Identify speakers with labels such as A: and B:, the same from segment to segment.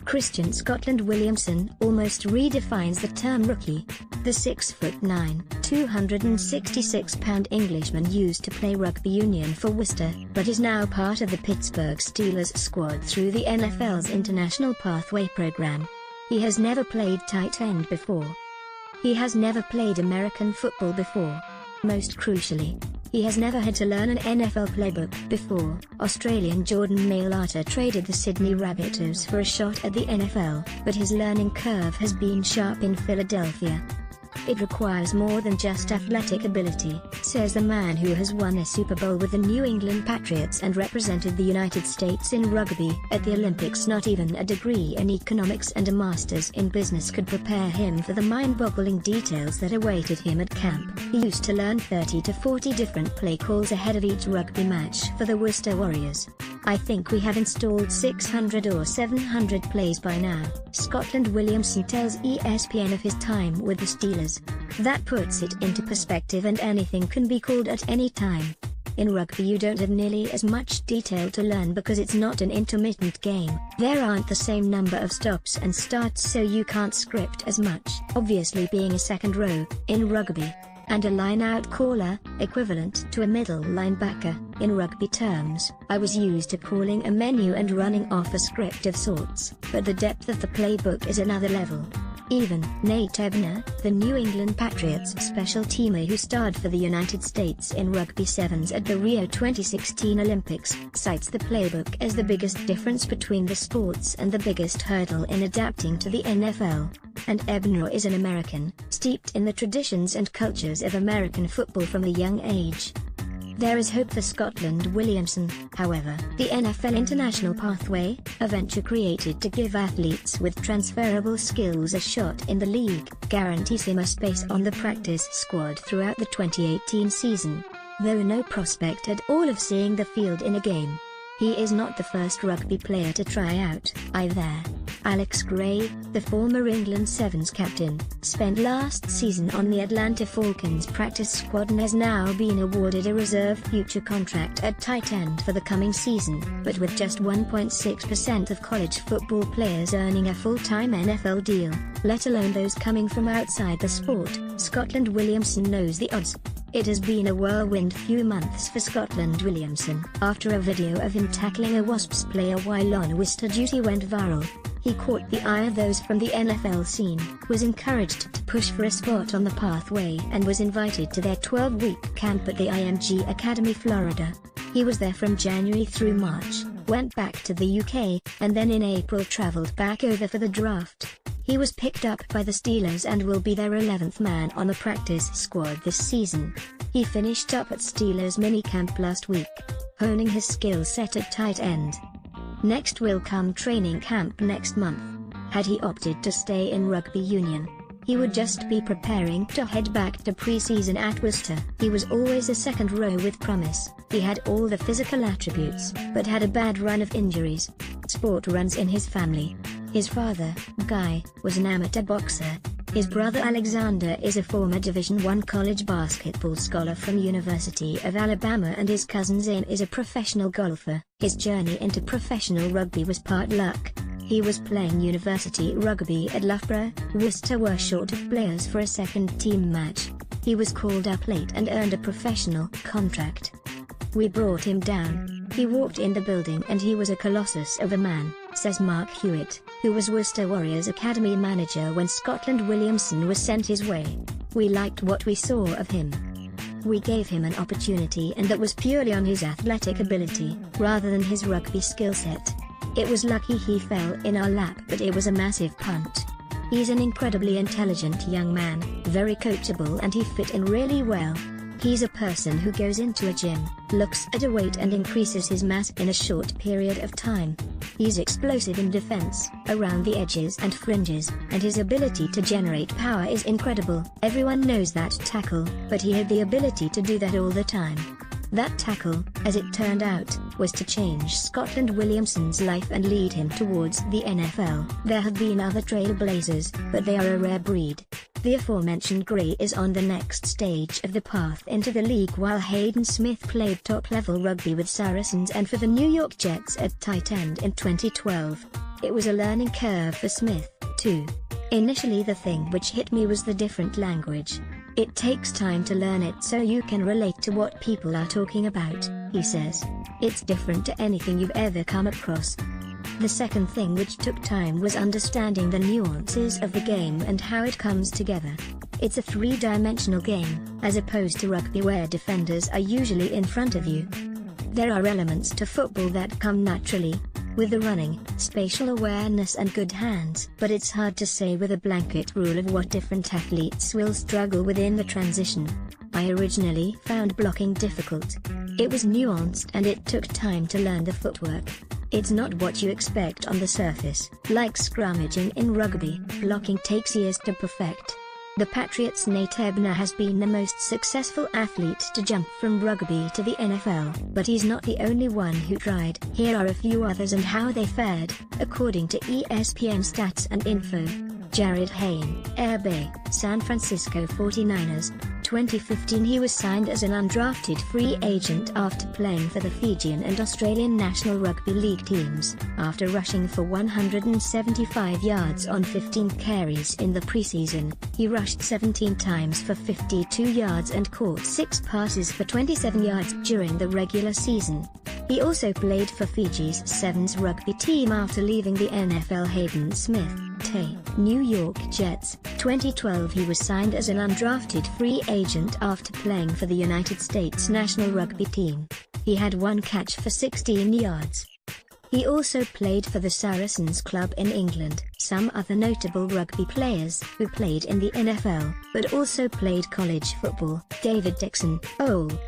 A: Christian Scotland-Williamson almost redefines the term rookie. The 6'9", 266-pound Englishman used to play rugby union for Worcester, but is now part of the Pittsburgh Steelers squad through the NFL's International Pathway program. He has never played tight end before. He has never played American football before. Most crucially, he has never had to learn an NFL playbook before. Australian Jordan Mailata traded the Sydney Rabbitohs for a shot at the NFL, but his learning curve has been sharp in Philadelphia. It requires more than just athletic ability, says the man who has won a Super Bowl with the New England Patriots and represented the United States in rugby at the Olympics. Not even a degree in economics and a master's in business could prepare him for the mind-boggling details that awaited him at camp. He used to learn 30 to 40 different play calls ahead of each rugby match for the Worcester Warriors. I think we have installed 600 or 700 plays by now, Scotland-Williamson tells ESPN of his time with the Steelers. That puts it into perspective, and anything can be called at any time. In rugby you don't have nearly as much detail to learn because it's not an intermittent game. There aren't the same number of stops and starts, so you can't script as much. Obviously, being a second row in rugby and a line-out caller, equivalent to a middle linebacker, in rugby terms, I was used to calling a menu and running off a script of sorts, but the depth of the playbook is another level. Even Nate Ebner, the New England Patriots special teamer who starred for the United States in Rugby Sevens at the Rio 2016 Olympics, cites the playbook as the biggest difference between the sports and the biggest hurdle in adapting to the NFL. And Ebner is an American, steeped in the traditions and cultures of American football from a young age. There is hope for Scotland-Williamson, however. The NFL International Pathway, a venture created to give athletes with transferable skills a shot in the league, guarantees him a space on the practice squad throughout the 2018 season, though no prospect at all of seeing the field in a game. He is not the first rugby player to try out, either. Alex Gray, the former England Sevens captain, spent last season on the Atlanta Falcons practice squad and has now been awarded a reserve future contract at tight end for the coming season, but with just 1.6% of college football players earning a full-time NFL deal, let alone those coming from outside the sport, Scotland-Williamson knows the odds. It has been a whirlwind few months for Scotland-Williamson. After a video of him tackling a Wasps player while on Worcester duty went viral, he caught the eye of those from the NFL scene, was encouraged to push for a spot on the pathway and was invited to their 12-week camp at the IMG Academy, Florida. He was there from January through March, went back to the UK, and then in April traveled back over for the draft. He was picked up by the Steelers and will be their 11th man on the practice squad this season. He finished up at Steelers minicamp last week, honing his skill set at tight end. Next will come training camp next month. Had he opted to stay in rugby union, he would just be preparing to head back to pre-season at Worcester. He was always a second row with promise. He had all the physical attributes, but had a bad run of injuries. Sport runs in his family. His father, Guy, was an amateur boxer. His brother Alexander is a former Division I college basketball scholar from University of Alabama, and his cousin Zane is a professional golfer. His journey into professional rugby was part luck. He was playing university rugby at Loughborough. Worcester were short of players for a second team match. He was called up late and earned a professional contract. We brought him down. He walked in the building and he was a colossus of a man, says Mark Hewitt, who was Worcester Warriors Academy manager when Scotland-Williamson was sent his way. We liked what we saw of him. We gave him an opportunity, and that was purely on his athletic ability, rather than his rugby skill set. It was lucky he fell in our lap, but it was a massive punt. He's an incredibly intelligent young man, very coachable, and he fit in really well. He's a person who goes into a gym, looks at a weight and increases his mass in a short period of time. He's explosive in defense, around the edges and fringes, and his ability to generate power is incredible. Everyone knows that tackle, but he had the ability to do that all the time. That tackle, as it turned out, was to change Scotland-Williamson's life and lead him towards the NFL. There have been other trailblazers, but they are a rare breed. The aforementioned Gray is on the next stage of the path into the league, while Hayden Smith played top-level rugby with Saracens and for the New York Jets at tight end in 2012. It was a learning curve for Smith, too. Initially the thing which hit me was the different language. It takes time to learn it so you can relate to what people are talking about, he says. It's different to anything you've ever come across. The second thing which took time was understanding the nuances of the game and how it comes together. It's a three-dimensional game, as opposed to rugby where defenders are usually in front of you. There are elements to football that come naturally, with the running, spatial awareness and good hands, but it's hard to say with a blanket rule of what different athletes will struggle with in the transition. I originally found blocking difficult. It was nuanced and it took time to learn the footwork. It's not what you expect on the surface. Like scrummaging in rugby, blocking takes years to perfect. The Patriots' Nate Ebner has been the most successful athlete to jump from rugby to the NFL, but he's not the only one who tried. Here are a few others and how they fared, according to ESPN Stats and Info. Jared Hayne, Air Bay, San Francisco 49ers. 2015 he was signed as an undrafted free agent after playing for the Fijian and Australian National Rugby League teams. After rushing for 175 yards on 15 carries in the preseason, he rushed 17 times for 52 yards and caught 6 passes for 27 yards during the regular season. He also played for Fiji's Sevens rugby team after leaving the NFL. Hayden Smith, New York Jets. 2012 he was signed as an undrafted free agent after playing for the United States national rugby team. He had 1 catch for 16 yards. He also played for the Saracens club in England. Some other notable rugby players who played in the NFL, but also played college football. David Dixon,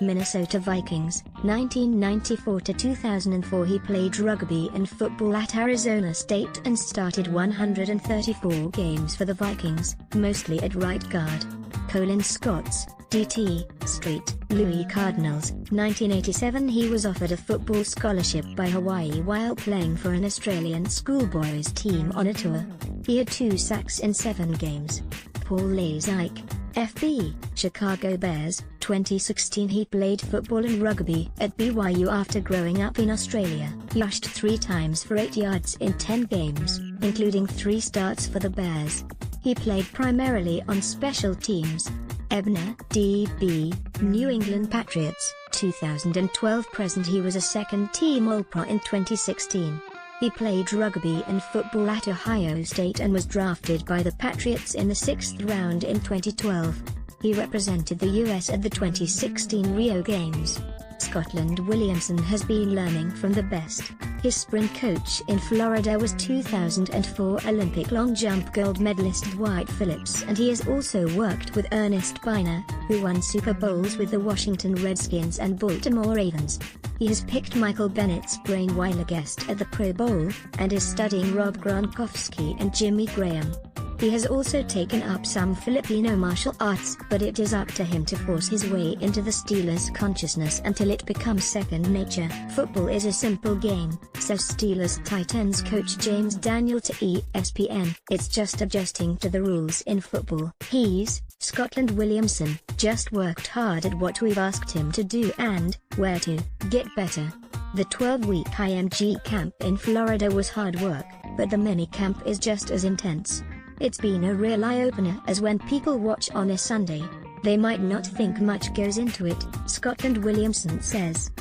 A: Minnesota Vikings, 1994 to 2004 he played rugby and football at Arizona State and started 134 games for the Vikings, mostly at right guard. Colin Scotts, DT, Street, Louis Cardinals. 1987 he was offered a football scholarship by Hawaii while playing for an Australian schoolboys team on a tour. He had 2 sacks in 7 games. Paul Lazique, FB, Chicago Bears. 2016 he played football and rugby at BYU after growing up in Australia. He rushed 3 times for 8 yards in 10 games, including 3 starts for the Bears. He played primarily on special teams. Ebner, DB, New England Patriots. 2012 present he was a second-team All-Pro in 2016. He played rugby and football at Ohio State and was drafted by the Patriots in the 6th round in 2012. He represented the U.S. at the 2016 Rio Games. Scotland-Williamson has been learning from the best. His sprint coach in Florida was 2004 Olympic long jump gold medalist Dwight Phillips, and he has also worked with Ernest Biner, who won Super Bowls with the Washington Redskins and Baltimore Ravens. He has picked Michael Bennett's brain while a guest at the Pro Bowl, and is studying Rob Gronkowski and Jimmy Graham. He has also taken up some Filipino martial arts, but it is up to him to force his way into the Steelers' consciousness until it becomes second nature. Football is a simple game, says Steelers tight ends coach James Daniel to ESPN. It's just adjusting to the rules in football. He's, Scotland-Williamson, just worked hard at what we've asked him to do and where to get better. The 12-week IMG camp in Florida was hard work, but the mini camp is just as intense. It's been a real eye-opener, as when people watch on a Sunday, they might not think much goes into it, Scotland-Williamson says.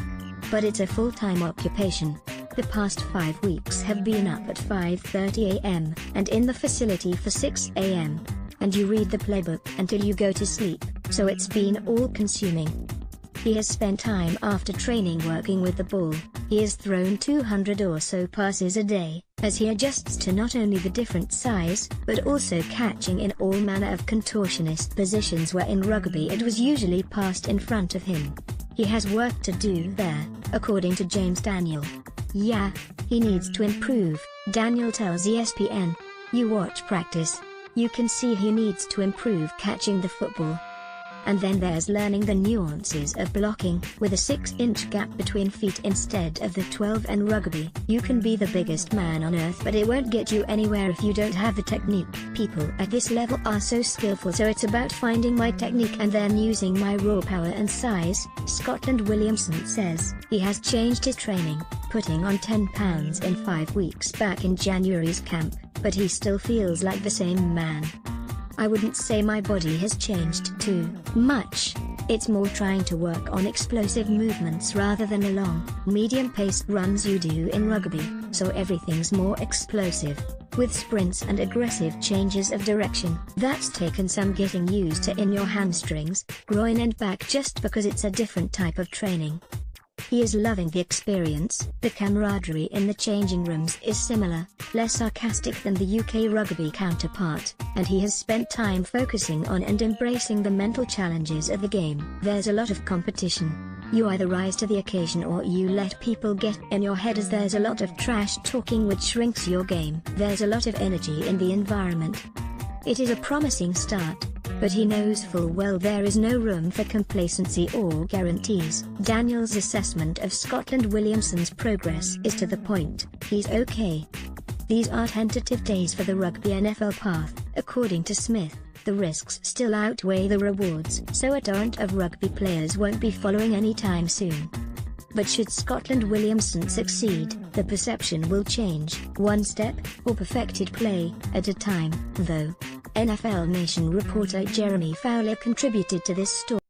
A: But it's a full-time occupation. The past 5 weeks have been up at 5:30 a.m. and in the facility for 6 a.m. And you read the playbook until you go to sleep, so it's been all-consuming. He has spent time after training working with the ball. He has thrown 200 or so passes a day, as he adjusts to not only the different size, but also catching in all manner of contortionist positions where in rugby it was usually passed in front of him. He has work to do there, according to James Daniel. Yeah, he needs to improve, Daniel tells ESPN. You watch practice. You can see he needs to improve catching the football. And then there's learning the nuances of blocking, with a 6-inch gap between feet instead of the 12 in rugby. You can be the biggest man on earth, but it won't get you anywhere if you don't have the technique. People at this level are so skillful, so it's about finding my technique and then using my raw power and size, Scotland-Williamson says. He has changed his training, putting on 10 pounds in 5 weeks back in January's camp, but he still feels like the same man. I wouldn't say my body has changed too much. It's more trying to work on explosive movements rather than the long, medium-paced runs you do in rugby, so everything's more explosive, with sprints and aggressive changes of direction. That's taken some getting used to in your hamstrings, groin and back just because it's a different type of training. He is loving the experience. The camaraderie in the changing rooms is similar, less sarcastic than the UK rugby counterpart, and he has spent time focusing on and embracing the mental challenges of the game. There's a lot of competition. You either rise to the occasion or you let people get in your head, as there's a lot of trash talking which shrinks your game. There's a lot of energy in the environment. It is a promising start, but he knows full well there is no room for complacency or guarantees. Daniel's assessment of Scotland-Williamson's progress is to the point. He's okay. These are tentative days for the rugby NFL path. According to Smith, the risks still outweigh the rewards, so a torrent of rugby players won't be following anytime soon. But should Scotland-Williamson succeed, the perception will change, one step, or perfected play, at a time, though. NFL Nation reporter Jeremy Fowler contributed to this story.